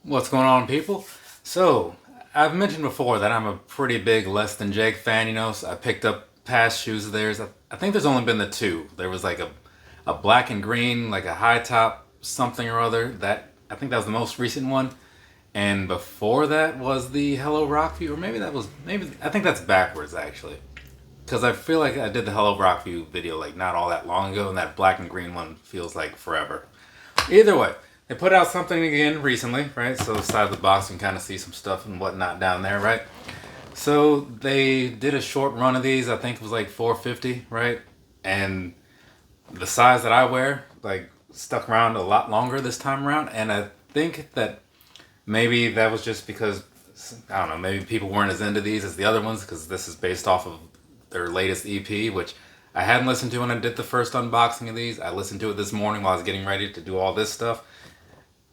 What's going on, people? So, I've mentioned before that I'm a pretty big Less Than Jake fan, so I picked up past shoes of theirs. I think there's only been the two. There was like a black and green, like a high top something or other. I think that was the most recent one. And before that was the Hello Rockview, or maybe I think that's backwards actually. Because I feel like I did the Hello Rockview video like not all that long ago, and that black and green one feels like forever. Either way, they put out something again recently, right? So the side of the box, you can kind of see some stuff and whatnot down there, right? So they did a short run of these. I think it was like 450, right? And the size that I wear, like, stuck around a lot longer this time around. And I think that maybe that was just because, I don't know, maybe people weren't as into these as the other ones, because this is based off of their latest EP, which I hadn't listened to when I did the first unboxing of these. I listened to it this morning while I was getting ready to do all this stuff.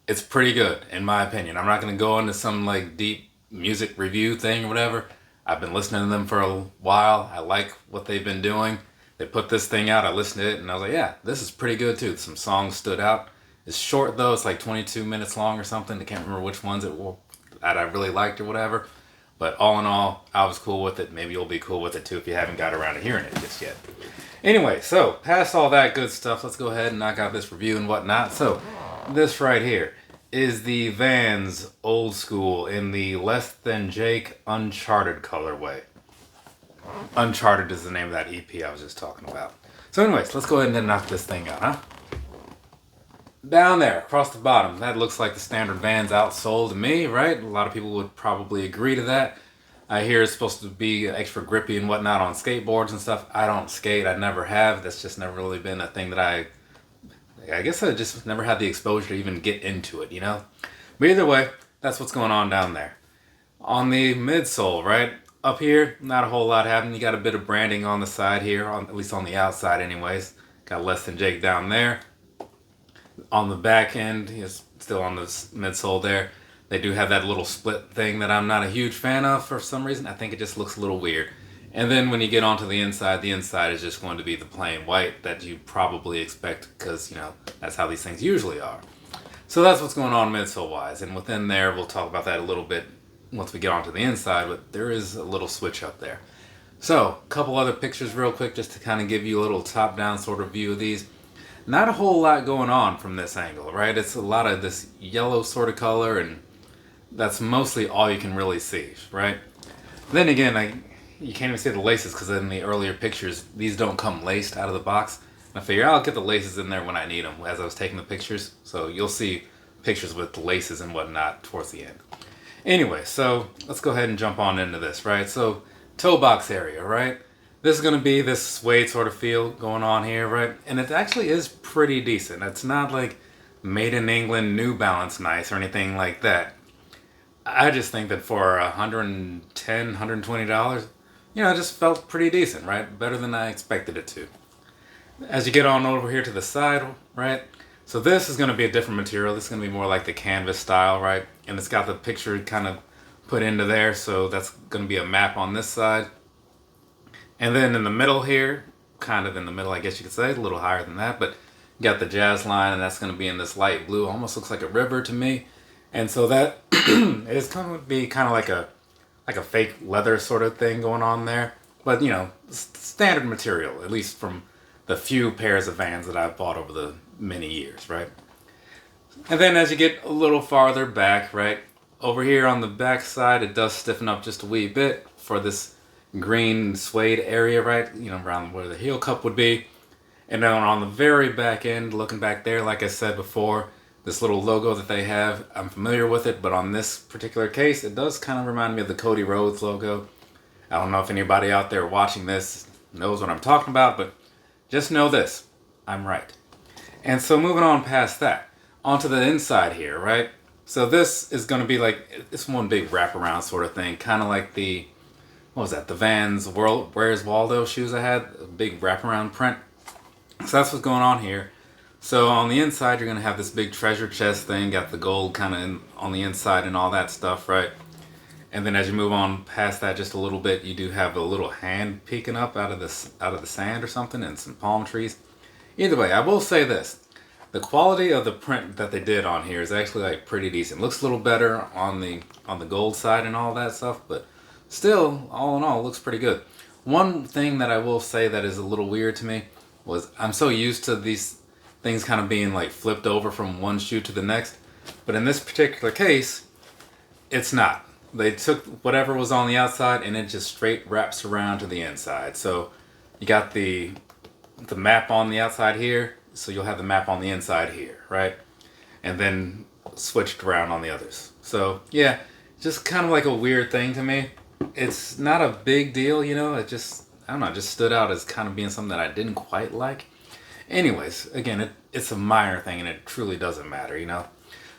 It's pretty good, in my opinion. I'm not going to go into some like deep music review thing or whatever. I've been listening to them for a while. I like what they've been doing. They put this thing out, I listened to it, and I was like, yeah, this is pretty good too. Some songs stood out. It's short though, it's like 22 minutes long or something. I can't remember which ones that I really liked or whatever. But all in all, I was cool with it. Maybe you'll be cool with it too if you haven't got around to hearing it just yet. Anyway, so past all that good stuff, let's go ahead and knock out this review and whatnot. So, this right here is the Vans Old Skool in the Less Than Jake Uncharted colorway. Uncharted is the name of that EP I was just talking about. So anyways, let's go ahead and knock this thing out, huh? Down there, across the bottom, that looks like the standard Vans outsole to me, right? A lot of people would probably agree to that. I hear it's supposed to be extra grippy and whatnot on skateboards and stuff. I don't skate, I never have. That's just never really been a thing that I guess I just never had the exposure to even get into it, But either way, that's what's going on down there. On the midsole, right? Up here, not a whole lot happening. You got a bit of branding on the side here, at least on the outside anyways. Got Less Than Jake down there. On the back end, is still on the midsole there. They do have that little split thing that I'm not a huge fan of for some reason. I think it just looks a little weird. And then when you get onto the inside is just going to be the plain white that you probably expect because, that's how these things usually are. So that's what's going on midsole wise. And within there, we'll talk about that a little bit once we get onto the inside, but there is a little switch up there. So, a couple other pictures real quick just to kind of give you a little top-down sort of view of these. Not a whole lot going on from this angle, right? It's a lot of this yellow sort of color, and that's mostly all you can really see, right? Then again, you can't even see the laces because in the earlier pictures, these don't come laced out of the box. And I figure I'll get the laces in there when I need them as I was taking the pictures. So you'll see pictures with the laces and whatnot towards the end. Anyway, so let's go ahead and jump on into this, right? So toe box area, right? This is going to be this suede sort of feel going on here, right? And it actually is pretty decent. It's not like made in England, New Balance nice or anything like that. I just think that for $110, $120, it just felt pretty decent, right? Better than I expected it to. As you get on over here to the side, right? So this is going to be a different material. This is going to be more like the canvas style, right? And it's got the picture kind of put into there, so that's going to be a map on this side. And then in the middle here, kind of in the middle, I guess you could say, a little higher than that, but you got the jazz line, and that's going to be in this light blue. Almost looks like a river to me. And so that is going to be kind of like a fake leather sort of thing going on there. But, standard material, at least from the few pairs of Vans that I've bought over the many years, right? And then as you get a little farther back, right, over here on the back side, it does stiffen up just a wee bit for this green suede area, right, around where the heel cup would be. And then on the very back end, looking back there, like I said before, this little logo that they have, I'm familiar with it, but on this particular case, it does kind of remind me of the Cody Rhodes logo. I don't know if anybody out there watching this knows what I'm talking about, but just know this, I'm right. And so moving on past that, onto the inside here, right? So this is going to be like, it's one big wraparound sort of thing, kind of like the, what was that, the Vans Where's Waldo shoes I had, a big wraparound print. So that's what's going on here. So on the inside, you're going to have this big treasure chest thing, got the gold kind of on the inside and all that stuff, right? And then as you move on past that just a little bit, you do have a little hand peeking up out of the sand or something and some palm trees. Either way, I will say this. The quality of the print that they did on here is actually like pretty decent. Looks a little better on the gold side and all that stuff, but still, all in all, looks pretty good. One thing that I will say that is a little weird to me was I'm so used to these things kind of being like flipped over from one shoe to the next, but in this particular case, it's not. They took whatever was on the outside and it just straight wraps around to the inside. So you got the map on the outside here, so you'll have the map on the inside here, right? And then switched around on the others. So yeah, just kind of like a weird thing to me. It's not a big deal, you know. It just, I don't know, it just stood out as kind of being something that I didn't quite like. Anyways, again, it's a minor thing and it truly doesn't matter, you know.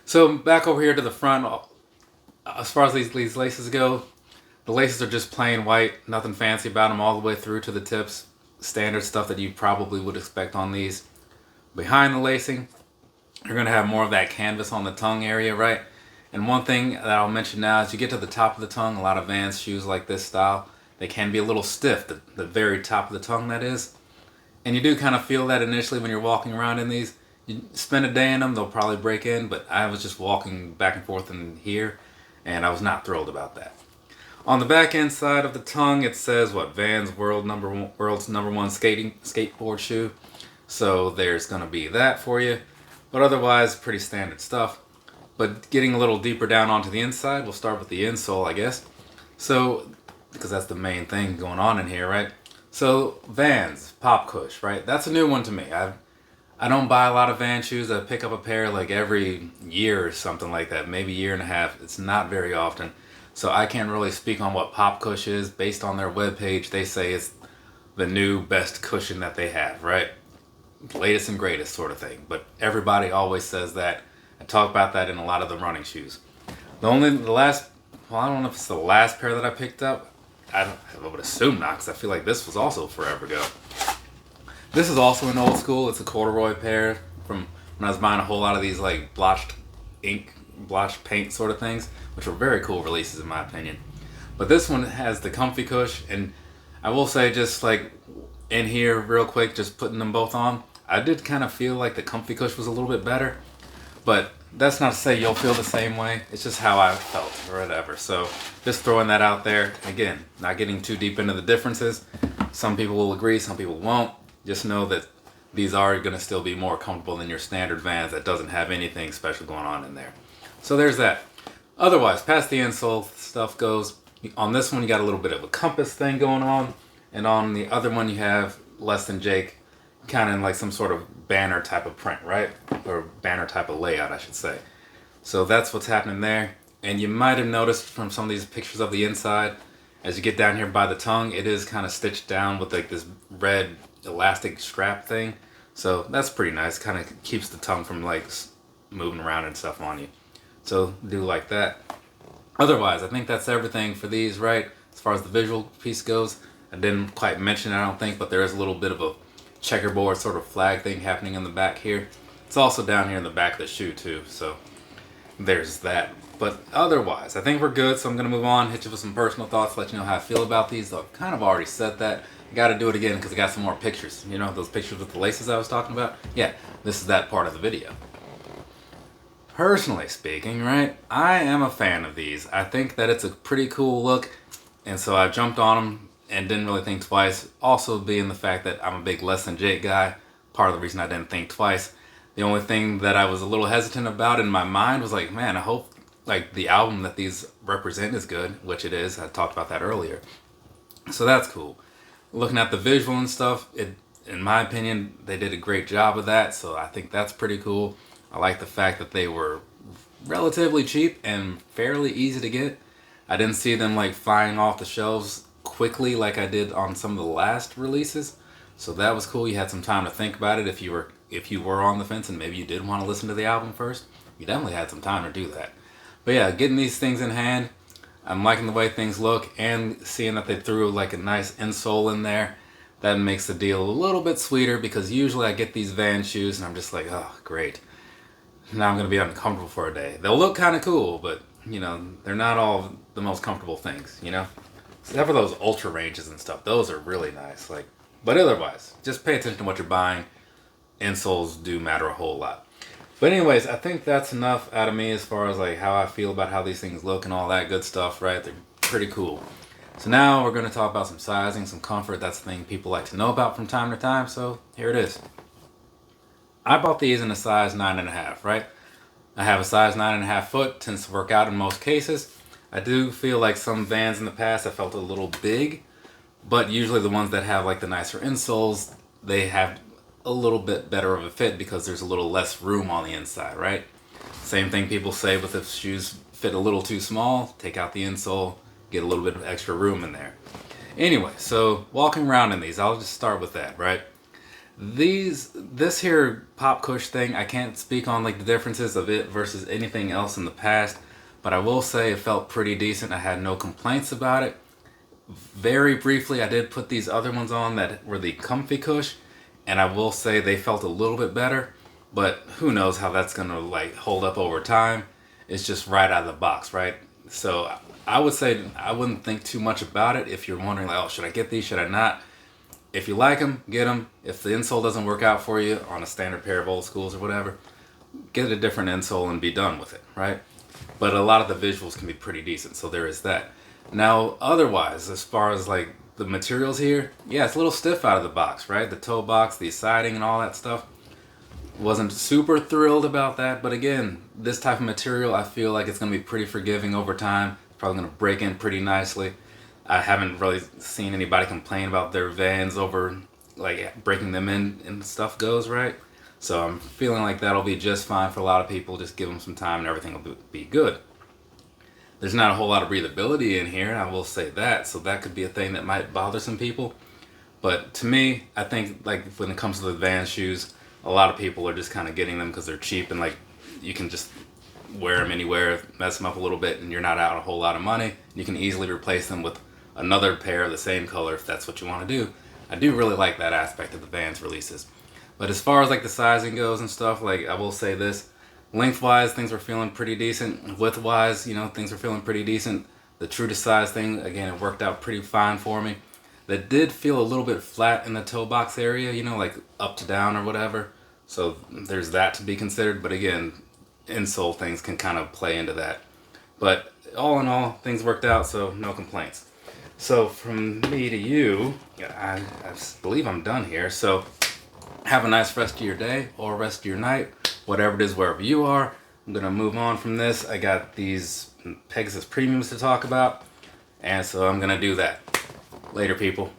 So back over here to the front, as far as these laces go, the laces are just plain white, nothing fancy about them all the way through to the tips. Standard stuff that you probably would expect on these. Behind the lacing, you're going to have more of that canvas on the tongue area, right? And one thing that I'll mention now is you get to the top of the tongue, a lot of Vans shoes like this style, they can be a little stiff, the very top of the tongue that is. And you do kind of feel that initially when you're walking around in these. You spend a day in them, they'll probably break in, but I was just walking back and forth in here, and I was not thrilled about that. On the back end side of the tongue, it says what, Vans world's number one skateboard shoe. So there's gonna be that for you, but otherwise pretty standard stuff. But getting a little deeper down onto the inside, we'll start with the insole, I guess. So, because that's the main thing going on in here, right? So Vans Pop Cush, right? That's a new one to me. I don't buy a lot of Vans shoes. I pick up a pair like every year or something like that, maybe a year and a half. It's not very often. So I can't really speak on what Pop Cush is. Based on their webpage, they say it's the new best cushion that they have, right? Latest and greatest sort of thing. But everybody always says that. I talk about that in a lot of the running shoes. I don't know if it's the last pair that I picked up. I would assume not, because I feel like this was also forever ago. This is also an old school. It's a corduroy pair from when I was buying a whole lot of these like blotched paint sort of things, which were very cool releases in my opinion. But this one has the comfy cush, and I will say, just like in here real quick, just putting them both on, I did kind of feel like the comfy cush was a little bit better, but that's not to say you'll feel the same way. It's just how I felt or whatever. So just throwing that out there. Again, not getting too deep into the differences. Some people will agree, some people won't. Just know that these are going to still be more comfortable than your standard Vans that doesn't have anything special going on in there. So there's that. Otherwise, past the insole stuff goes, on this one you got a little bit of a compass thing going on, and on the other one you have Less Than Jake, kind of like some sort of banner type of print, right? Or banner type of layout, I should say. So that's what's happening there. And you might have noticed from some of these pictures of the inside, as you get down here by the tongue, it is kind of stitched down with like this red elastic strap thing. So that's pretty nice. Kind of keeps the tongue from like moving around and stuff on you. So do like that. Otherwise, I think that's everything for these, right? As far as the visual piece goes, I didn't quite mention it, I don't think, but there is a little bit of a checkerboard sort of flag thing happening in the back here. It's also down here in the back of the shoe too, so there's that. But otherwise, I think we're good, so I'm going to move on, hit you with some personal thoughts, let you know how I feel about these. Though I've kind of already said that. I got to do it again because I got some more pictures. You know, those pictures with the laces I was talking about? Yeah, this is that part of the video. Personally speaking, right, I am a fan of these. I think that it's a pretty cool look, and so I jumped on them and didn't really think twice. Also being the fact that I'm a big Less Than Jake guy, part of the reason I didn't think twice. The only thing that I was a little hesitant about in my mind was like, man, I hope like the album that these represent is good, which it is. I talked about that earlier. So that's cool. Looking at the visual and stuff, in my opinion, they did a great job of that, so I think that's pretty cool. I like the fact that they were relatively cheap and fairly easy to get. I didn't see them like flying off the shelves quickly like I did on some of the last releases. So that was cool. You had some time to think about it if you were on the fence and maybe you did want to listen to the album first. You definitely had some time to do that. But yeah, getting these things in hand, I'm liking the way things look, and seeing that they threw like a nice insole in there. That makes the deal a little bit sweeter, because usually I get these Vans shoes and I'm just like, oh great, now I'm going to be uncomfortable for a day. They'll look kind of cool, but you know, they're not all the most comfortable things, you know? Except for those ultra ranges and stuff. Those are really nice. But otherwise, just pay attention to what you're buying. Insoles do matter a whole lot. But anyways, I think that's enough out of me as far as like how I feel about how these things look and all that good stuff, right? They're pretty cool. So now we're going to talk about some sizing, some comfort. That's the thing people like to know about from time to time. So here it is. I bought these in a size 9.5, right? I have a size 9.5 foot, tends to work out in most cases. I do feel like some Vans in the past I felt a little big, but usually the ones that have like the nicer insoles, they have a little bit better of a fit because there's a little less room on the inside, right? Same thing people say with if shoes fit a little too small, take out the insole, get a little bit of extra room in there. Anyway, so walking around in these, I'll just start with that, right? This here Pop Cush thing, I can't speak on like the differences of it versus anything else in the past, but I will say it felt pretty decent. I had no complaints about it. Very briefly, I did put these other ones on that were the Comfy Cush, and I will say they felt a little bit better, but who knows how that's gonna like hold up over time. It's just right out of the box, right? So I would say I wouldn't think too much about it if you're wondering like, oh, should I get these, should I not? If you like them, get them. If the insole doesn't work out for you on a standard pair of Old Skools or whatever, get a different insole and be done with it, right? But a lot of the visuals can be pretty decent, so there is that. Now, otherwise, as far as like the materials here, yeah, it's a little stiff out of the box, right? The toe box, the siding, and all that stuff. Wasn't super thrilled about that, but again, this type of material, I feel like it's going to be pretty forgiving over time. It's probably going to break in pretty nicely. I haven't really seen anybody complain about their Vans over like breaking them in and stuff goes, right? So I'm feeling like that'll be just fine for a lot of people. Just give them some time and everything will be good. There's not a whole lot of breathability in here, I will say that. So that could be a thing that might bother some people. But to me, I think like when it comes to the Vans shoes, a lot of people are just kind of getting them because they're cheap and like you can just wear them anywhere, mess them up a little bit, and you're not out a whole lot of money. You can easily replace them with another pair of the same color if that's what you want to do. I do really like that aspect of the Vans releases. But as far as like the sizing goes and stuff, like I will say this, lengthwise things were feeling pretty decent. Widthwise, you know, things were feeling pretty decent. The true to size thing, again, it worked out pretty fine for me. That did feel a little bit flat in the toe box area, you know, like up to down or whatever. So there's that to be considered. But again, insole things can kind of play into that. But all in all, things worked out, so no complaints. So from me to you, I believe I'm done here. So have a nice rest of your day or rest of your night, whatever it is, wherever you are. I'm going to move on from this. I got these Pegasus Premiums to talk about, and so I'm going to do that. Later, people.